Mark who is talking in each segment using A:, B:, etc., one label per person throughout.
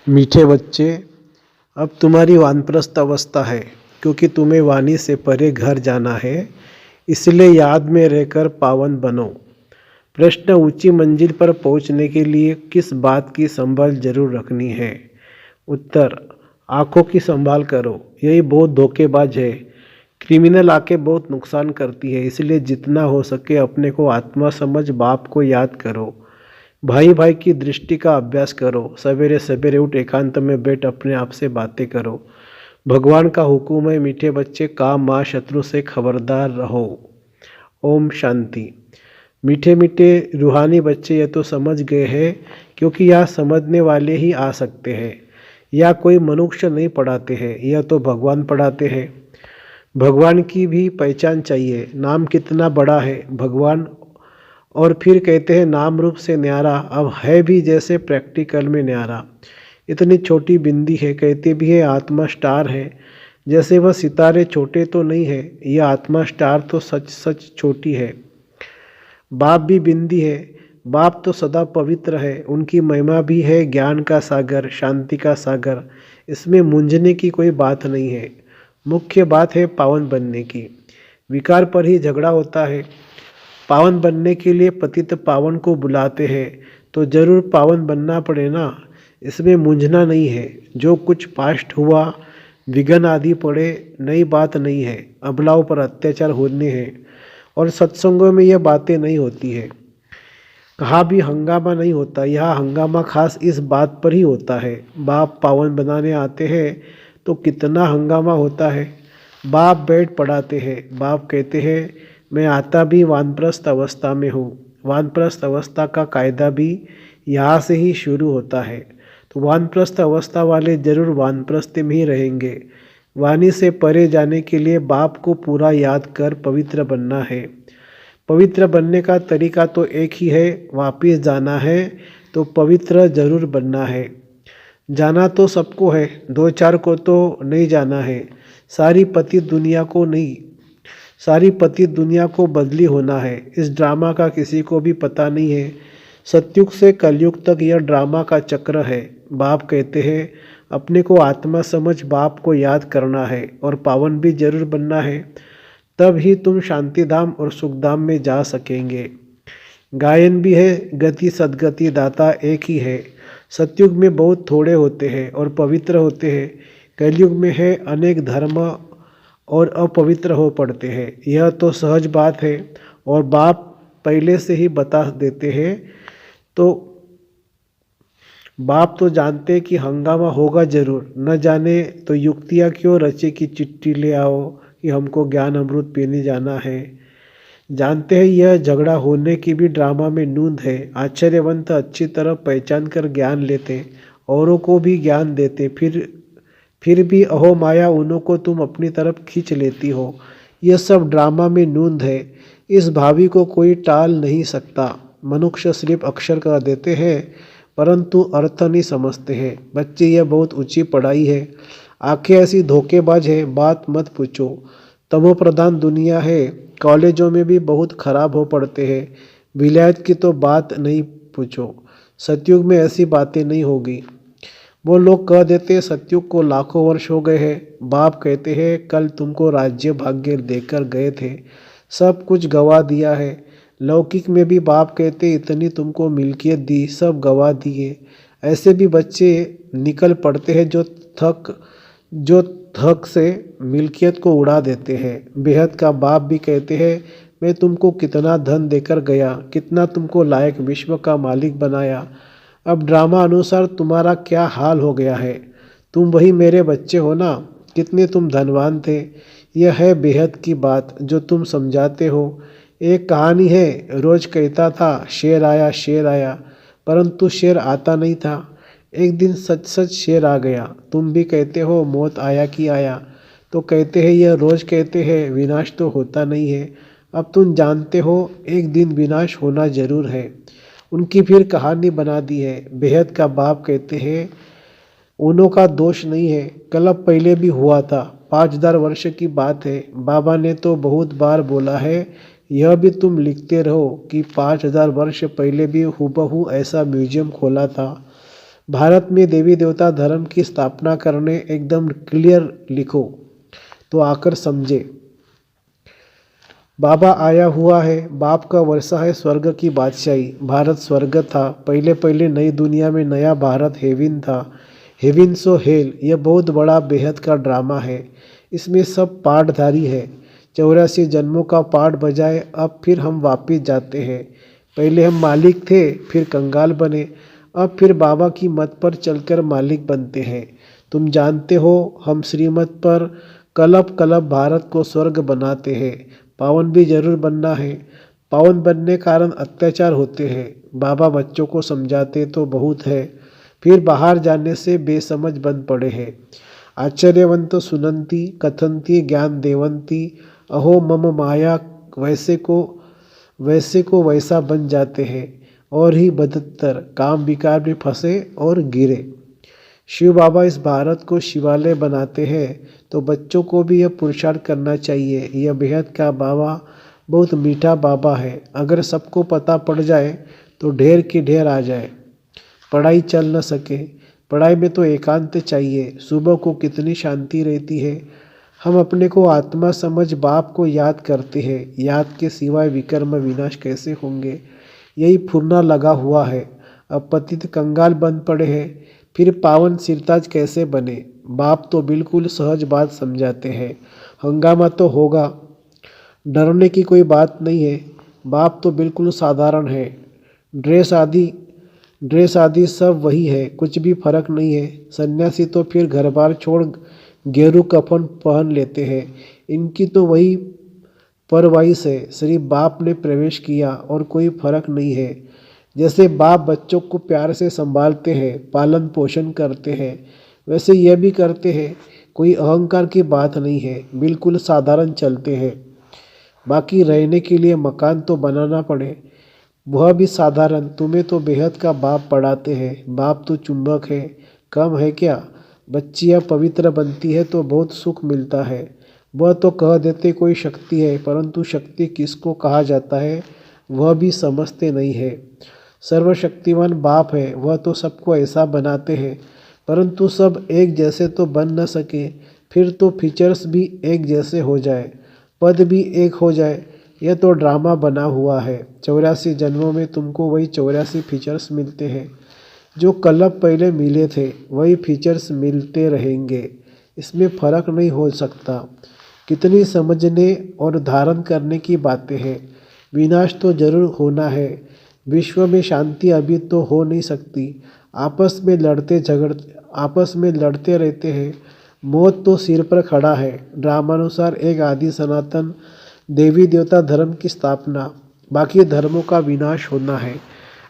A: मीठे बच्चे, अब तुम्हारी वानप्रस्थ अवस्था है, क्योंकि तुम्हें वाणी से परे घर जाना है। इसलिए याद में रहकर पावन बनो। प्रश्न, ऊंची मंजिल पर पहुंचने के लिए किस बात की संभाल जरूर रखनी है? उत्तर, आंखों की संभाल करो। यही बहुत धोखेबाज है। क्रिमिनल आंखें बहुत नुकसान करती है, इसलिए जितना हो सके अपने को आत्मा समझ बाप को याद करो। भाई भाई की दृष्टि का अभ्यास करो। सवेरे सवेरे उठ एकांत में बैठ अपने आप से बातें करो। भगवान का हुक्म है, मीठे बच्चे, काम माँ शत्रु से खबरदार रहो। ओम शांति। मीठे मीठे रूहानी बच्चे ये तो समझ गए हैं, क्योंकि यहाँ समझने वाले ही आ सकते हैं। या कोई मनुष्य नहीं पढ़ाते हैं, यह तो भगवान पढ़ाते हैं। भगवान की भी पहचान चाहिए। नाम कितना बड़ा है भगवान, और फिर कहते हैं नाम रूप से न्यारा, अब है भी जैसे प्रैक्टिकल में न्यारा। इतनी छोटी बिंदी है, कहते भी है आत्मा स्टार है। जैसे वह सितारे छोटे तो नहीं है, यह आत्मा स्टार तो सच सच छोटी है। बाप भी बिंदी है। बाप तो सदा पवित्र है। उनकी महिमा भी है ज्ञान का सागर, शांति का सागर। इसमें मूंझने की कोई बात नहीं है। मुख्य बात है पावन बनने की। विकार पर ही झगड़ा होता है। पावन बनने के लिए पतित पावन को बुलाते हैं, तो जरूर पावन बनना पड़े ना। इसमें मूंझना नहीं है। जो कुछ पास्ट हुआ, विघ्न आदि पड़े, नई बात नहीं है। अबलाओं पर अत्याचार होने हैं, और सत्संगों में यह बातें नहीं होती है। कहाँ भी हंगामा नहीं होता। यह हंगामा खास इस बात पर ही होता है। बाप पावन बनाने आते हैं तो कितना हंगामा होता है। बाप बैठ पढ़ाते हैं। बाप कहते हैं मैं आता भी वानप्रस्थ अवस्था में हूँ। वानप्रस्थ अवस्था का कायदा भी यहाँ से ही शुरू होता है। तो वानप्रस्थ अवस्था वाले जरूर वानप्रस्थ में ही रहेंगे। वाणी से परे जाने के लिए बाप को पूरा याद कर पवित्र बनना है। पवित्र बनने का तरीका तो एक ही है, वापिस जाना है तो पवित्र जरूर बनना है। जाना तो सबको है, दो चार को तो नहीं जाना है। सारी पतित दुनिया को नहीं, सारी पतित दुनिया को बदली होना है। इस ड्रामा का किसी को भी पता नहीं है। सतयुग से कलयुग तक यह ड्रामा का चक्र है। बाप कहते हैं अपने को आत्मा समझ बाप को याद करना है, और पावन भी जरूर बनना है। तब ही तुम शांति धाम और सुख धाम में जा सकेंगे। गायन भी है, गति सदगति दाता एक ही है। सतयुग में बहुत थोड़े होते हैं और पवित्र होते हैं। कलयुग में है अनेक धर्म और अपवित्र हो पड़ते हैं। यह तो सहज बात है, और बाप पहले से ही बता देते हैं। तो बाप तो जानते कि हंगामा होगा जरूर। न जाने तो युक्तियाँ क्यों रचे कि चिट्ठी ले आओ कि हमको ज्ञान अमृत पीने जाना है। जानते हैं यह झगड़ा होने की भी ड्रामा में नूंद है। आश्चर्यवंत अच्छी तरह पहचान कर ज्ञान लेते, औरों को भी ज्ञान देते, फिर भी अहो माया उन्हों को तुम अपनी तरफ खींच लेती हो। यह सब ड्रामा में नूंद है। इस भावी को कोई टाल नहीं सकता। मनुष्य सिर्फ अक्षर कर देते हैं, परंतु अर्थ नहीं समझते हैं। बच्चे, यह बहुत ऊंची पढ़ाई है। आंखें ऐसी धोखेबाज है, बात मत पूछो। तमो प्रधान दुनिया है। कॉलेजों में भी बहुत खराब हो पड़ते हैं। विलायत की तो बात नहीं पूछो। सतयुग में ऐसी बातें नहीं होगी। वो लोग कह देते सतयुग को लाखों वर्ष हो गए हैं। बाप कहते हैं कल तुमको राज्य भाग्य देकर गए थे, सब कुछ गवा दिया है। लौकिक में भी बाप कहते इतनी तुमको मिल्कियत दी, सब गवा दिए। ऐसे भी बच्चे निकल पड़ते हैं जो थक से मिल्कियत को उड़ा देते हैं। बेहद का बाप भी कहते हैं मैं तुमको कितना धन देकर गया, कितना तुमको लायक विश्व का मालिक बनाया। अब ड्रामा अनुसार तुम्हारा क्या हाल हो गया है। तुम वही मेरे बच्चे हो ना। कितने तुम धनवान थे। यह है बेहद की बात जो तुम समझाते हो। एक कहानी है, रोज कहता था शेर आया शेर आया, परंतु शेर आता नहीं था। एक दिन सच सच शेर आ गया। तुम भी कहते हो मौत आया कि आया, तो कहते हैं यह रोज कहते हैं विनाश तो होता नहीं है। अब तुम जानते हो एक दिन विनाश होना जरूर है। उनकी फिर कहानी बना दी है। बेहद का बाप कहते हैं उन्हों का दोष नहीं है, कलप पहले भी हुआ था। 5000 वर्ष की बात है। बाबा ने तो बहुत बार बोला है, यह भी तुम लिखते रहो कि 5000 वर्ष पहले भी हूबहू ऐसा म्यूजियम खोला था। भारत में देवी देवता धर्म की स्थापना करने एकदम क्लियर लिखो तो आकर समझे। बाबा आया हुआ है, बाप का वर्षा है स्वर्ग की बादशाही। भारत स्वर्ग था, पहले पहले नई दुनिया में नया भारत हेविन था। हेविन सो हेल, यह बहुत बड़ा बेहद का ड्रामा है। इसमें सब पाठधारी है। 84 जन्मों का पाठ बजाए अब फिर हम वापिस जाते हैं। पहले हम मालिक थे, फिर कंगाल बने, अब फिर बाबा की मत पर चलकर मालिक बनते हैं। तुम जानते हो हम श्रीमत पर कलप कलप भारत को स्वर्ग बनाते हैं। पावन भी जरूर बनना है। पावन बनने कारण अत्याचार होते हैं। बाबा बच्चों को समझाते तो बहुत है, फिर बाहर जाने से बेसमझ बन पड़े हैं। आश्चर्यवंत सुनंती कथंती ज्ञान देवंती, अहो मम माया, वैसे को वैसा बन जाते हैं और ही बदतर काम विकार में फंसे और गिरे। शिव बाबा इस भारत को शिवालय बनाते हैं तो बच्चों को भी यह पुरुषार्थ करना चाहिए। यह बेहद का बाबा बहुत मीठा बाबा है। अगर सबको पता पड़ जाए तो ढेर की ढेर आ जाए, पढ़ाई चल न सके। पढ़ाई में तो एकांत चाहिए। सुबह को कितनी शांति रहती है। हम अपने को आत्मा समझ बाप को याद करते हैं। याद के सिवाय विकर्म विनाश कैसे होंगे, यही फुरना लगा हुआ है। अब पतित कंगाल बन पड़े हैं, फिर पावन सिरताज कैसे बने। बाप तो बिल्कुल सहज बात समझाते हैं। हंगामा तो होगा, डरने की कोई बात नहीं है। बाप तो बिल्कुल साधारण है। ड्रेस आदि सब वही है, कुछ भी फर्क नहीं है। सन्यासी तो फिर घर बार छोड़ गेरू कफन पहन लेते हैं। इनकी तो वही परवाइश है। सिर्फ बाप ने प्रवेश किया और कोई फर्क नहीं है। जैसे बाप बच्चों को प्यार से संभालते हैं, पालन पोषण करते हैं, वैसे यह भी करते हैं। कोई अहंकार की बात नहीं है, बिल्कुल साधारण चलते हैं। बाकी रहने के लिए मकान तो बनाना पड़े, वह भी साधारण। तुम्हें तो बेहद का बाप पढ़ाते हैं। बाप तो चुंबक है, कम है क्या। बच्चियाँ पवित्र बनती है तो बहुत सुख मिलता है। वह तो कह देते कोई शक्ति है, परंतु शक्ति किसको कहा जाता है वह भी समझते नहीं है। सर्वशक्तिमान बाप है, वह तो सबको ऐसा बनाते हैं, परंतु सब एक जैसे तो बन न सके। फिर तो फीचर्स भी एक जैसे हो जाए, पद भी एक हो जाए। यह तो ड्रामा बना हुआ है। 84 जन्मों में तुमको वही 84 फीचर्स मिलते हैं जो कल्प पहले मिले थे, वही फीचर्स मिलते रहेंगे। इसमें फर्क नहीं हो सकता। कितनी समझने और धारण करने की बातें हैं। विनाश तो जरूर होना है। विश्व में शांति अभी तो हो नहीं सकती। आपस में लड़ते रहते हैं। मौत तो सिर पर खड़ा है। ड्रामानुसार एक आदि सनातन देवी देवता धर्म की स्थापना, बाकी धर्मों का विनाश होना है।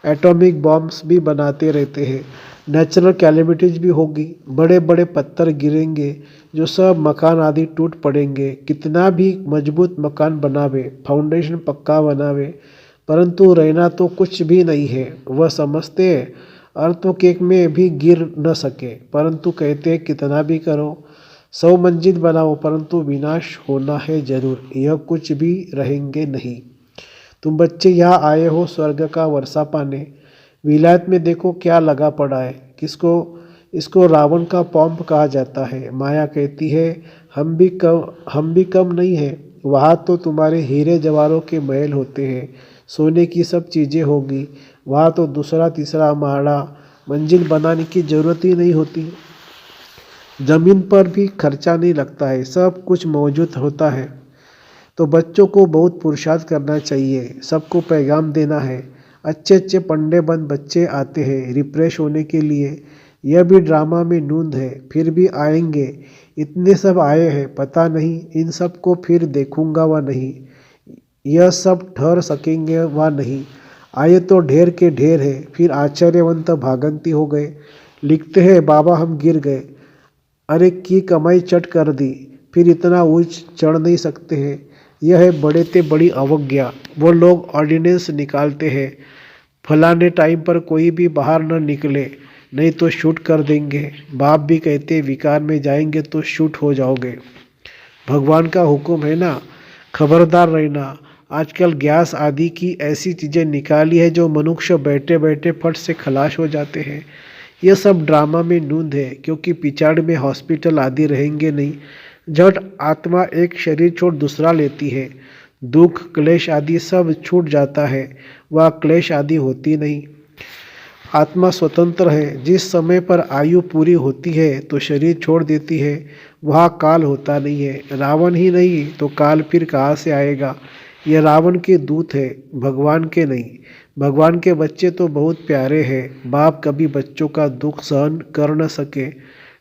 A: एटॉमिक बॉम्ब्स भी बनाते रहते हैं। नेचुरल कैलेमिटीज भी होगी, बड़े बड़े पत्थर गिरेंगे जो सब मकान आदि टूट पड़ेंगे। कितना भी मजबूत मकान बनावे, फाउंडेशन पक्का बनावे, परंतु रहना तो कुछ भी नहीं है। वह समझते हैं अर्थक्वेक में भी गिर न सके, परंतु कहते हैं कितना भी करो, 100 मंजिल बनाओ, परंतु विनाश होना है जरूर। यह कुछ भी रहेंगे नहीं। तुम बच्चे यहाँ आए हो स्वर्ग का वर्षा पाने। विलायत में देखो क्या लगा पड़ा है। इसको रावण का पॉम्प कहा जाता है। माया कहती है हम भी कम नहीं है। वहाँ तो तुम्हारे हीरे जवाहरों के महल होते हैं, सोने की सब चीज़ें होगी। वहाँ तो दूसरा तीसरा माड़ा मंजिल बनाने की ज़रूरत ही नहीं होती। ज़मीन पर भी खर्चा नहीं लगता है, सब कुछ मौजूद होता है। तो बच्चों को बहुत पुरुषार्थ करना चाहिए, सबको पैगाम देना है। अच्छे अच्छे पंडे बंद बच्चे आते हैं रिफ्रेश होने के लिए। यह भी ड्रामा में नूंद है, फिर भी आएंगे। इतने सब आए हैं, पता नहीं इन सब को फिर देखूंगा व नहीं, यह सब ठहर सकेंगे व नहीं। आए तो ढेर के ढेर है, फिर आश्चर्यवंत भागंती हो गए। लिखते हैं बाबा हम गिर गए, अरे की कमाई चट कर दी, फिर इतना ऊंच चढ़ नहीं सकते हैं। यह है बड़े ते बड़ी अवज्ञा। वो लोग ऑर्डिनेंस निकालते हैं, फलाने टाइम पर कोई भी बाहर न निकले, नहीं तो शूट कर देंगे। बाप भी कहते विकार में जाएंगे तो शूट हो जाओगे। भगवान का हुक्म है ना, खबरदार रहना। आजकल गैस आदि की ऐसी चीज़ें निकाली है जो मनुष्य बैठे बैठे फट से खलास हो जाते हैं। यह सब ड्रामा में नूंद है, क्योंकि पिछाड़ में हॉस्पिटल आदि रहेंगे नहीं। झट आत्मा एक शरीर छोड़ दूसरा लेती है, दुख क्लेश आदि सब छूट जाता है, वह क्लेश आदि होती नहीं। आत्मा स्वतंत्र है। जिस समय पर आयु पूरी होती है तो शरीर छोड़ देती है, वहाँ काल होता नहीं है। रावण ही नहीं तो काल फिर कहाँ से आएगा। यह रावण के दूत है, भगवान के नहीं। भगवान के बच्चे तो बहुत प्यारे हैं, बाप कभी बच्चों का दुख सहन कर न सके।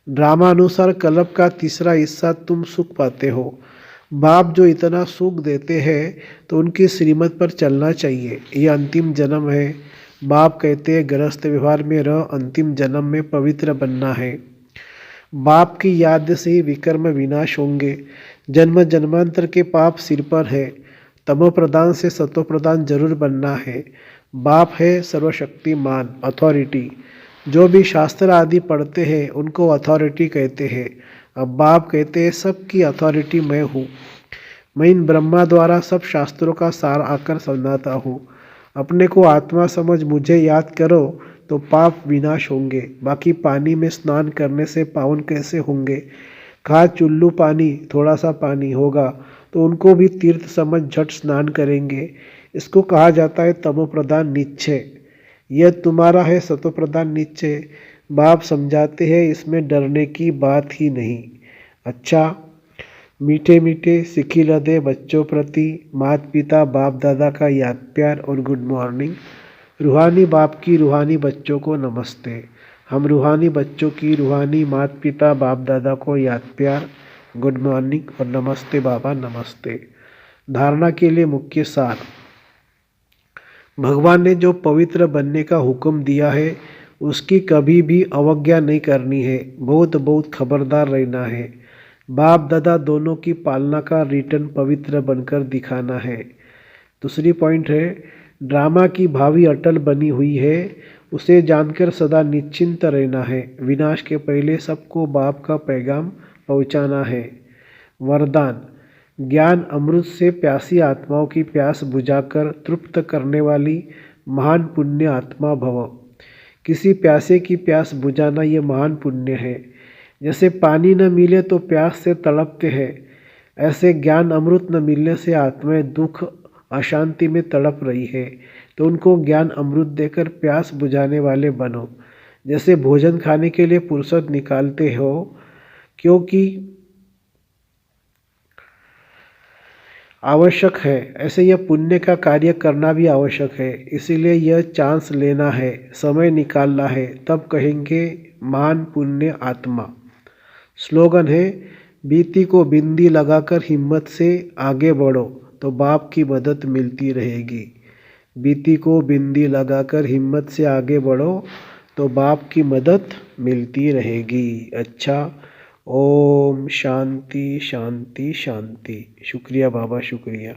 A: ड्रामा अनुसार कल्प का तीसरा हिस्सा तुम सुख पाते हो। बाप जो इतना सुख देते हैं तो उनकी श्रीमत पर चलना चाहिए। यह अंतिम जन्म है। बाप कहते हैं गृहस्थ व्यवहार में रह, अंतिम जन्म में पवित्र बनना है। बाप की याद से ही विकर्म विनाश होंगे। जन्म जन्मांतर के पाप सिर पर है। तमो प्रदान से सतो प्रदान जरूर बनना है। बाप है सर्वशक्तिमान, अथॉरिटी। जो भी शास्त्र आदि पढ़ते हैं उनको अथॉरिटी कहते हैं। अब बाप कहते हैं सबकी अथॉरिटी मैं हूँ। मैं इन ब्रह्मा द्वारा सब शास्त्रों का सार आकर सुनाता हूँ। अपने को आत्मा समझ मुझे याद करो तो पाप विनाश होंगे। बाकी पानी में स्नान करने से पावन कैसे होंगे। कहा चुल्लू पानी, थोड़ा सा पानी होगा तो उनको भी तीर्थ समझ झट स्नान करेंगे। इसको कहा जाता है तमोप्रधान निश्चय। यह तुम्हारा है सतोप्रधान निश्चय। बाप समझाते हैं इसमें डरने की बात ही नहीं। अच्छा, मीठे मीठे सिखिल हृदय बच्चों प्रति माता पिता बाप दादा का याद प्यार और गुड मॉर्निंग। रूहानी बाप की रूहानी बच्चों को नमस्ते। हम रूहानी बच्चों की रूहानी माता पिता बाप दादा को याद प्यार, गुड मॉर्निंग और नमस्ते बाबा नमस्ते। धारणा के लिए मुख्य सार। भगवान ने जो पवित्र बनने का हुक्म दिया है उसकी कभी भी अवज्ञा नहीं करनी है। बहुत खबरदार रहना है। बाप दादा दोनों की पालना का रिटर्न पवित्र बनकर दिखाना है। दूसरी पॉइंट है, ड्रामा की भावी अटल बनी हुई है, उसे जानकर सदा निश्चिंत रहना है। विनाश के पहले सबको बाप का पैगाम पहुंचाना है। वरदान, ज्ञान अमृत से प्यासी आत्माओं की प्यास बुझाकर तृप्त करने वाली महान पुण्य आत्मा भव। किसी प्यासे की प्यास बुझाना ये महान पुण्य है। जैसे पानी न मिले तो प्यास से तड़पते हैं, ऐसे ज्ञान अमृत न मिलने से आत्माएं दुख अशांति में तड़प रही है, तो उनको ज्ञान अमृत देकर प्यास बुझाने वाले बनो। जैसे भोजन खाने के लिए फुर्सत निकालते हो क्योंकि आवश्यक है, ऐसे यह पुण्य का कार्य करना भी आवश्यक है। इसीलिए यह चांस लेना है, समय निकालना है, तब कहेंगे महान पुण्य आत्मा। स्लोगन है, बीती को बिंदी लगाकर हिम्मत से आगे बढ़ो तो बाप की मदद मिलती रहेगी। बीती को बिंदी लगाकर हिम्मत से आगे बढ़ो तो बाप की मदद मिलती रहेगी। अच्छा, ओम शांति शांति शांति। शुक्रिया बाबा, शुक्रिया।